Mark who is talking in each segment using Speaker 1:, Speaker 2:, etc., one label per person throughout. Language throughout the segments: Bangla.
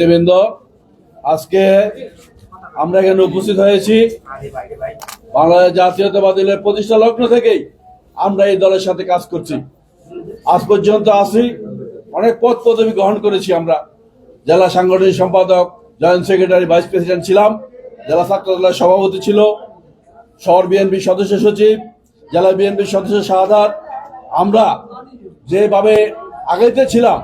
Speaker 1: নেতৃবৃন্দ, আজকে আমরা এখানে উপস্থিত হয়েছি বাংলাদেশ জাতীয়তাবাদী দলের প্রতিষ্ঠা লগ্ন থেকেই আমরা এই দলের সাথে কাজ করছি। আজ পর্যন্ত আসি অনেক পদ পদবি গ্রহণ করেছি। আমরা জেলা সাংগঠনিক সম্পাদক, জয়েন্ট সেক্রেটারি, ভাইস প্রেসিডেন্ট ছিলাম, জেলা ছাত্র দলের সভাপতি ছিল, শহর বিএনপি সদস্য সচিব, জেলা বিএনপির সদস্য শাহাদাত। আমরা যেভাবে আগাইতে ছিলাম,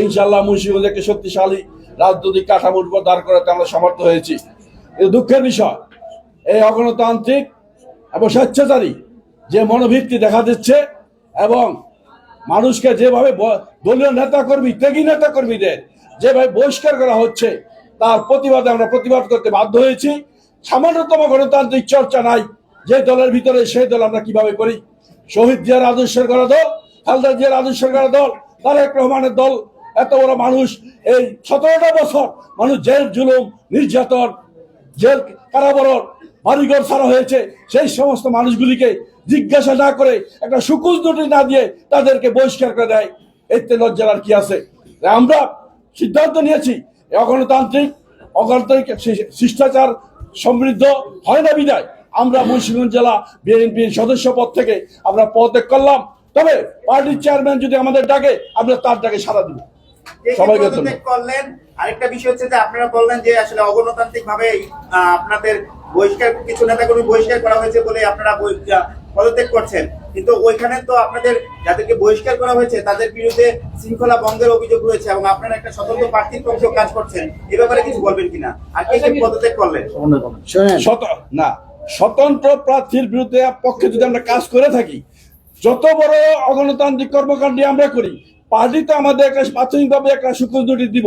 Speaker 1: ইনশাআল্লাহ মুন্সিগঞ্জ একটি শক্তিশালী রাজনৈতিক কাঠামোর উপর দাঁড় করাতে আমরা সমর্থ হয়েছি। কিন্তু দুঃখের বিষয়, এই অগণতান্ত্রিক এবং স্বেচ্ছাচারী যে মনোবৃত্তি দেখা দিচ্ছে এবং মানুষকে যেভাবে দলীয় নেতাকর্মী, ত্যাগী নেতাকর্মীদের যেভাবে বহিষ্কার করা হচ্ছে, তার প্রতিবাদে আমরা প্রতিবাদ করতে বাধ্য হয়েছি। সামান্যতম গণতান্ত্রিক চর্চা নাই যে দলের ভিতরে, সেই দল আমরা কিভাবে করি? শহীদ জিয়ার আদর্শের করা দল, খালেদা জিয়ার আদর্শের করা দল, তারেক রহমানের দল, এত বড় মানুষ, এই 17টা বছর মানুষ জেল জুলুম, নির্যাতন, জেল কারাবরণ, বাড়িঘর ছাড়া হয়েছে। সেই সমস্ত মানুষগুলিকে জিজ্ঞাসা না করে, একটা সুকুজ নোটিশ না দিয়ে তাদেরকে বহিষ্কার করে দেয়। এতে লজ্জার আর কি আছে? আমরা সিদ্ধান্ত নিয়েছি, অগণতান্ত্রিক শিষ্টাচার সমৃদ্ধ হয় না বিদায় আমরা মুন্সিগঞ্জ জেলা বিএনপির সদস্য পদ থেকে আমরা পদত্যাগ করলাম। তবে পার্টির চেয়ারম্যান যদি আমাদের ডাকে, আমরা তার ডাকে সাড়া দিব। সবাইকে
Speaker 2: করলেন। আরেকটা বিষয় হচ্ছে যে আপনারা বললেন যে আসলে অগণতান্ত্রিক ভাবে আপনাদের বহিষ্কার, কিছু নেতাকর্মী বহিষ্কার করা হয়েছে বলে আপনারা পদত্যাগ করছেন, কিন্তু ওইখানে তো আপনাদের যাদেরকে বহিষ্কার করা হয়েছে তাদের বিরুদ্ধে শৃঙ্খলা ভঙ্গের অভিযোগ রয়েছে এবং আপনারা একটা স্বতন্ত্র প্রার্থীর পক্ষে কাজ করছেন। এই ব্যাপারে কিছু বলবেন কিনা? আর কে কে পদত্যাগ করলেন?
Speaker 1: না, স্বতন্ত্র প্রার্থীর বিরুদ্ধে পক্ষে যদি আমরা কাজ করে থাকি, যত বড় অগণতান্ত্রিক কর্মকাণ্ড আমরা করি, পার্টিতে আমাদের একটা প্রাথমিকভাবে একটা সুকুজ নোটিশ দিব,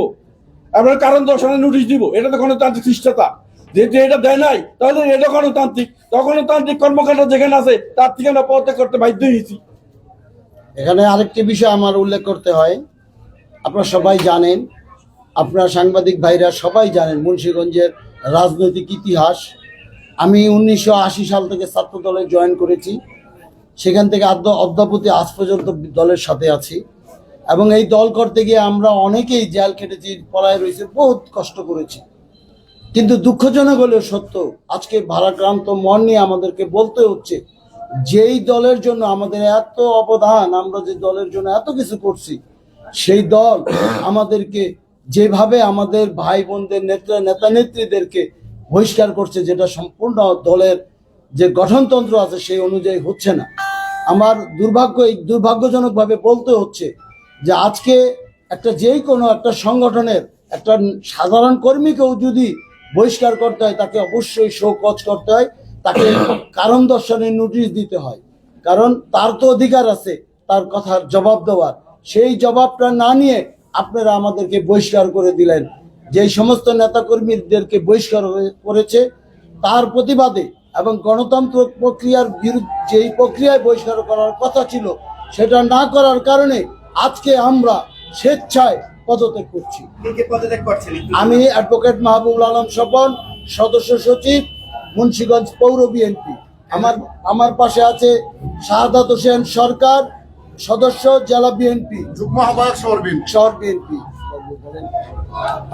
Speaker 1: আমরা কারণ দর্শনের নোটিশ দিব। এটা তো গণতান্ত্রিক শিষ্টতা। যেহেতু এটা দেয় নাই, তাহলে এটা গণতান্ত্রিক। অগণতান্ত্রিক কর্মকাণ্ড যেখানে আছে, তার থেকে আমরা পদত্যাগ করতে বাধ্য হয়েছি।
Speaker 3: এখানে আরেকটি বিষয় আমার উল্লেখ করতে হয়। আপনারা সবাই জানেন, আপনারা সাংবাদিক ভাইরা সবাই জানেন মুন্সিগঞ্জের রাজনৈতিক ইতিহাস। আমি 1980 সাল থেকে ছাত্র দলে জয়েন করেছি। সেখান থেকে অদ্যাবধি আজ পর্যন্ত দলের সাথে আছি এবং এই দল করতে গিয়ে আমরা অনেকেই জেল খেটেছি, পলায় রয়েছে, বহুত কষ্ট করেছি। কিন্তু দুঃখজনক হলেও সত্য, আজকে ভারাক্রান্ত মন নিয়ে আমাদেরকে বলতে হচ্ছে, যেই দলের জন্য আমাদের এত অবদান, আমরা যে দলের জন্য এত কিছু করছি, সেই দল আমাদেরকে যেভাবে আমাদের ভাই বোনদের নেতা নেত্রীদেরকে বহিষ্কার করছে, যেটা সম্পূর্ণ দলের যে গঠনতন্ত্র আছে সেই অনুযায়ী হচ্ছে না। আমার দুর্ভাগ্যজনকভাবে বলতে হচ্ছে যে আজকে যেই কোনো একটা সংগঠনের একটা সাধারণ কর্মীকেও যদি বহিষ্কার করতে হয়, তাকে অবশ্যই শোকজ করতে হয়, তাকে কারণ দর্শনের নোটিশ দিতে হয়। কারণ তার তো অধিকার আছে তার কথার জবাব দেওয়ার। সেই জবাবটা না নিয়ে আপনারা আমাদেরকে বহিষ্কার করে দিলেন। যেই সমস্ত নেতাকর্মীদেরকে বহিষ্কার করেছে তার প্রতিবাদে এবং গণতন্ত্র প্রক্রিয়ার বিরুদ্ধে, যেই প্রক্রিয়ায় বহিষ্কার করার কথা ছিল সেটা না করার কারণে আজকে আমরা স্বেচ্ছায় পদত্যাগ করছি। আমি অ্যাডভোকেট মাহবুবুল আলম স্বপন, সদস্য সচিব, মুন্সিগঞ্জ পৌর বিএনপি। আমার পাশে আছে শাহাদাত হোসেন সরকার, সদস্য, জেলা বিএনপি, যুগ্ম আহ্বায়ক, শহর বিএনপি।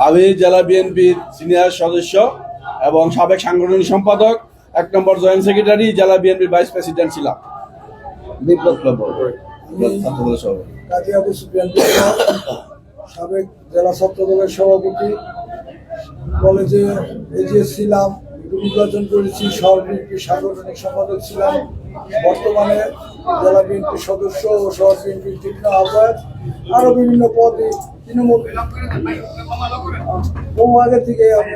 Speaker 1: আমি জেলা বিএনপির সিনিয়র সদস্য এবং সাবেক সাংগঠনিক সম্পাদক, 1 নম্বর জয়েন্ট সেক্রেটারি, জেলা বিএনপির ভাইস প্রেসিডেন্ট ছিলাম।
Speaker 4: সাবেক জেলা ছাত্র দলের সভাপতি, কলেজে এজিএস ছিলাম, নির্বাচন করেছি, শহর বিএনপির সাংগঠনিক সম্পাদক ছিলাম, বর্তমানে জেলা বিএনপির সদস্য ও শহর বিএনপির যুগ্ম আহ্বায়ক, আরো বিভিন্ন পদে তৃণমূল বহু আগে থেকে আমি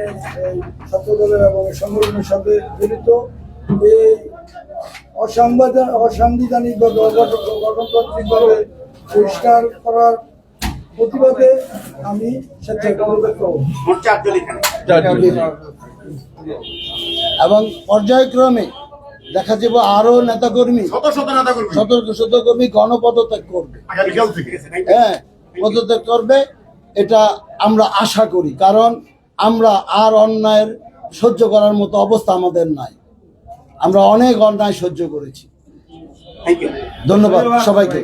Speaker 4: ছাত্র দলের এবং সংগঠনের সাথে জড়িত। এই অসাংবিধানিক বা গণতান্ত্রিকভাবে বহিষ্কার করার প্রতিবাদে আমি
Speaker 3: এবং পর্যায়ক্রমে দেখা যাবে আরো নেতাকর্মী, শত কর্মী গণপদত্যাগ করবে, হ্যাঁ পদত্যাগ করবে, এটা আমরা আশা করি। কারণ আমরা আর অন্যায়ের সহ্য করার মতো অবস্থা আমাদের নাই। আমরা অনেক অন্যায় সহ্য করেছি। ধন্যবাদ সবাইকে।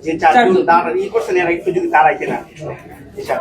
Speaker 2: যে চারজন দাঁড়িয়ে করছেন এরা একটু যদি দাঁড়াইতে না এসব